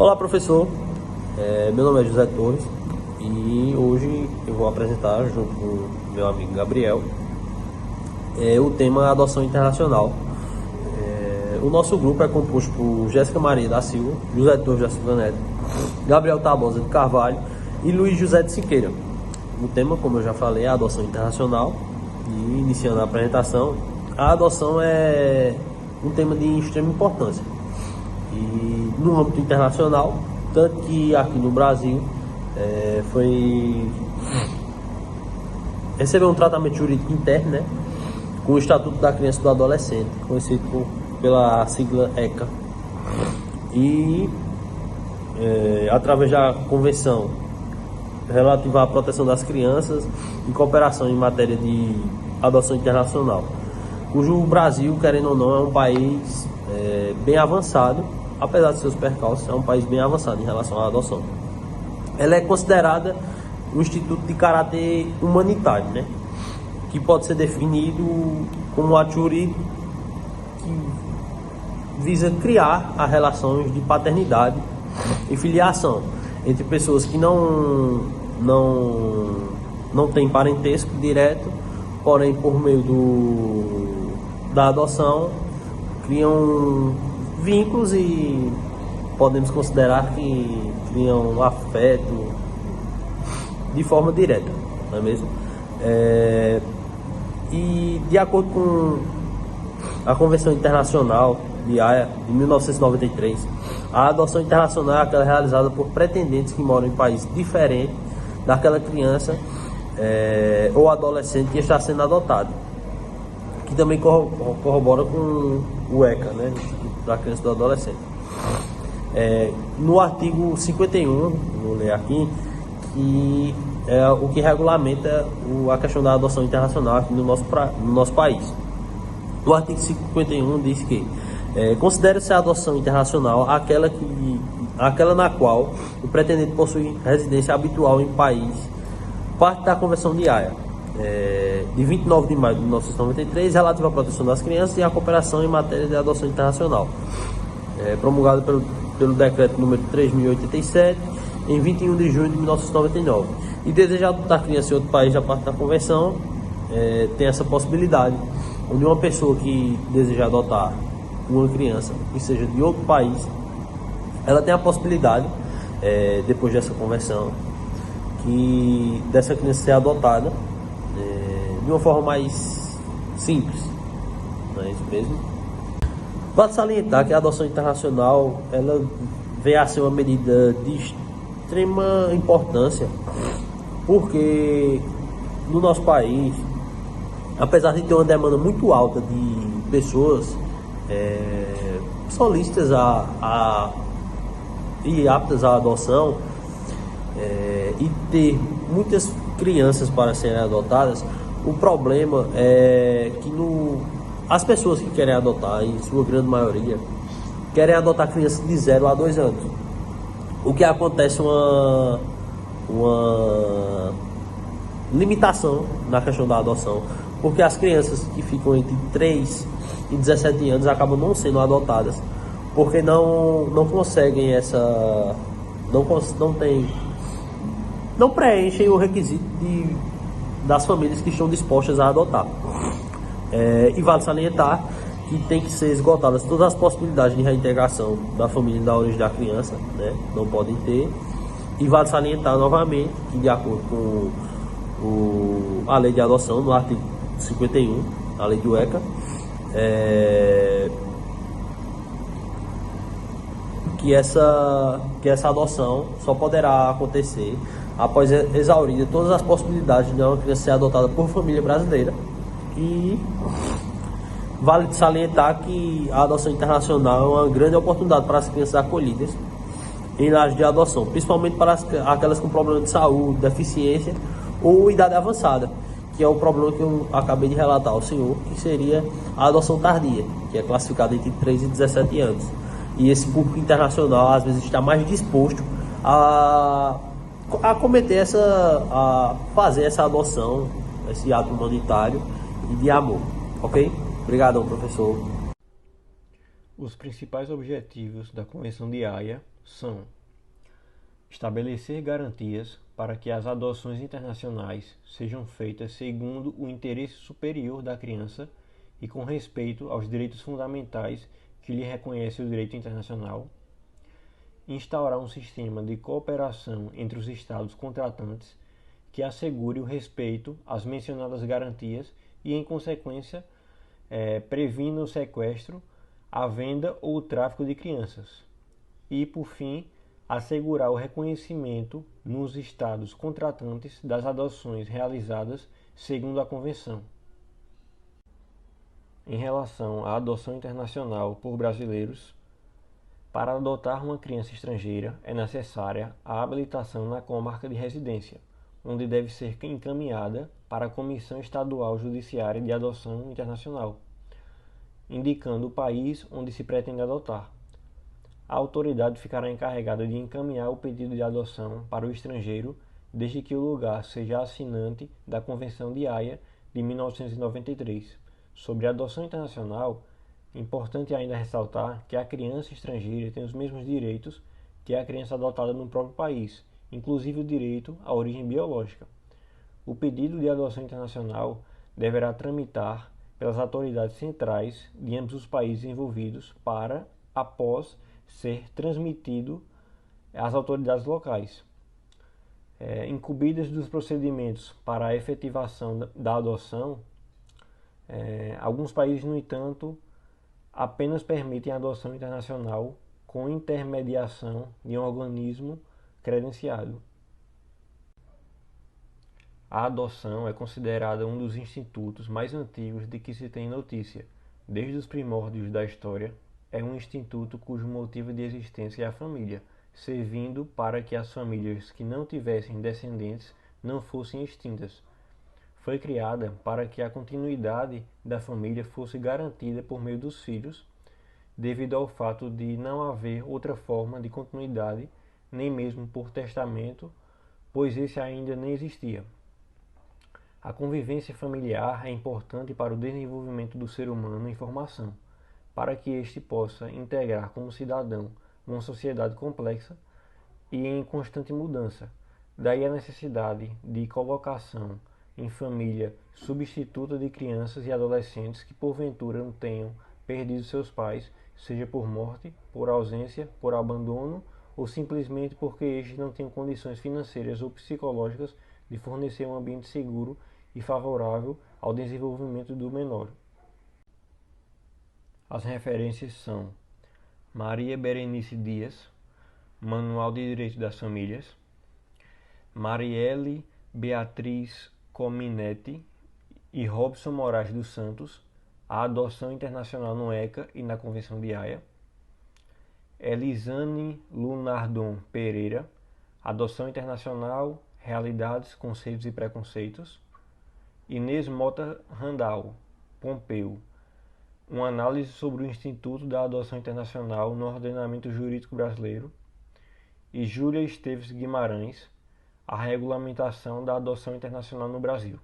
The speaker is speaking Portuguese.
Olá, professor. Meu nome é José Torres e hoje eu vou apresentar, junto com o meu amigo Gabriel, o tema adoção internacional. O nosso grupo é composto por Jéssica Maria da Silva, José Torres da Silva Neto, Gabriel Tabosa de Carvalho e Luiz José de Siqueira. O tema, como eu já falei, é a adoção internacional. E iniciando a apresentação, a adoção é um tema de extrema importância. E no âmbito internacional, tanto que aqui no Brasil recebeu um tratamento jurídico interno, né, com o Estatuto da Criança e do Adolescente, conhecido pela sigla ECA, e através da Convenção relativa à proteção das crianças e cooperação em matéria de adoção internacional, cujo Brasil, querendo ou não, é um país bem avançado. Apesar de seus percalços, é um país bem avançado em relação à adoção. Ela é considerada um instituto de caráter humanitário, né? Que pode ser definido como um ato jurídico que visa criar as relações de paternidade e filiação entre pessoas que não têm parentesco direto, porém por meio da adoção criam vínculos e podemos considerar que criam um afeto de forma direta, não é mesmo? E de acordo com a Convenção Internacional de Haia de 1993, a adoção internacional é aquela realizada por pretendentes que moram em países diferentes daquela criança ou adolescente que está sendo adotado, que também corrobora com o ECA, né, da Criança e do Adolescente. No artigo 51, vou ler aqui, que é o que regulamenta a questão da adoção internacional aqui no nosso país. O artigo 51 diz que considera-se a adoção internacional aquela na qual o pretendente possui residência habitual em país, parte da Convenção de Haia, de 29 de maio de 1993, relativa à proteção das crianças e à cooperação em matéria de adoção internacional, promulgado pelo decreto número 3087, em 21 de junho de 1999. E desejar adotar criança em outro país, a parte da convenção, tem essa possibilidade, onde uma pessoa que deseja adotar uma criança que seja de outro país, ela tem a possibilidade, depois dessa convenção, que dessa criança ser adotada de uma forma mais simples, não é isso mesmo? Vale salientar que a adoção internacional ela vem a ser uma medida de extrema importância, porque no nosso país, apesar de ter uma demanda muito alta de pessoas solícitas e aptas à adoção, e ter muitas crianças para serem adotadas, o problema é que as pessoas que querem adotar, em sua grande maioria, querem adotar crianças de 0 a 2 anos. O que acontece uma limitação na questão da adoção, porque as crianças que ficam entre 3 e 17 anos acabam não sendo adotadas, porque não conseguem não preenchem o requisito das famílias que estão dispostas a adotar. E vale salientar que tem que ser esgotadas todas as possibilidades de reintegração da família da origem da criança, né? Não podem ter. E vale salientar novamente que, de acordo com a lei de adoção, no artigo 51, a lei do ECA, que essa adoção só poderá acontecer após exaurir todas as possibilidades de uma criança ser adotada por família brasileira. E vale salientar que a adoção internacional é uma grande oportunidade para as crianças acolhidas em lares de adoção, principalmente para aquelas com problemas de saúde, deficiência ou idade avançada, que é o problema que eu acabei de relatar ao senhor, que seria a adoção tardia, que é classificada entre 3 e 17 anos. E esse público internacional às vezes está mais disposto a fazer essa adoção, esse ato humanitário e de amor, ok? Obrigadão, professor. Os principais objetivos da Convenção de Haia são: estabelecer garantias para que as adoções internacionais sejam feitas segundo o interesse superior da criança e com respeito aos direitos fundamentais que lhe reconhece o direito internacional; instaurar um sistema de cooperação entre os Estados contratantes que assegure o respeito às mencionadas garantias e, em consequência, previna o sequestro, a venda ou o tráfico de crianças; e, por fim, assegurar o reconhecimento nos Estados contratantes das adoções realizadas segundo a Convenção. Em relação à adoção internacional por brasileiros, para adotar uma criança estrangeira é necessária a habilitação na comarca de residência, onde deve ser encaminhada para a Comissão Estadual Judiciária de Adoção Internacional, indicando o país onde se pretende adotar. A autoridade ficará encarregada de encaminhar o pedido de adoção para o estrangeiro, desde que o lugar seja assinante da Convenção de Haia de 1993. Sobre a adoção internacional, é importante ainda ressaltar que a criança estrangeira tem os mesmos direitos que a criança adotada no próprio país, inclusive o direito à origem biológica. O pedido de adoção internacional deverá tramitar pelas autoridades centrais de ambos os países envolvidos para, após ser transmitido às autoridades locais. Incumbidas dos procedimentos para a efetivação da adoção, alguns países, no entanto, apenas permitem a adoção internacional com intermediação de um organismo credenciado. A adoção é considerada um dos institutos mais antigos de que se tem notícia. Desde os primórdios da história, é um instituto cujo motivo de existência é a família, servindo para que as famílias que não tivessem descendentes não fossem extintas. Foi criada para que a continuidade da família fosse garantida por meio dos filhos, devido ao fato de não haver outra forma de continuidade, nem mesmo por testamento, pois esse ainda nem existia. A convivência familiar é importante para o desenvolvimento do ser humano em formação, para que este possa integrar como cidadão uma sociedade complexa e em constante mudança. Daí a necessidade de colocação em família substituta de crianças e adolescentes que porventura não tenham perdido seus pais, seja por morte, por ausência, por abandono ou simplesmente porque estes não tenham condições financeiras ou psicológicas de fornecer um ambiente seguro e favorável ao desenvolvimento do menor. As referências são Maria Berenice Dias, Manual de Direito das Famílias; Marielle Beatriz Cominetti e Robson Moraes dos Santos, A Adoção Internacional no ECA e na Convenção de Haia; Elisane Lunardon Pereira, Adoção Internacional, Realidades, Conceitos e Preconceitos; Inês Mota Randall Pompeu, uma análise sobre o Instituto da Adoção Internacional no ordenamento jurídico brasileiro; e Júlia Esteves Guimarães, a regulamentação da adoção internacional no Brasil.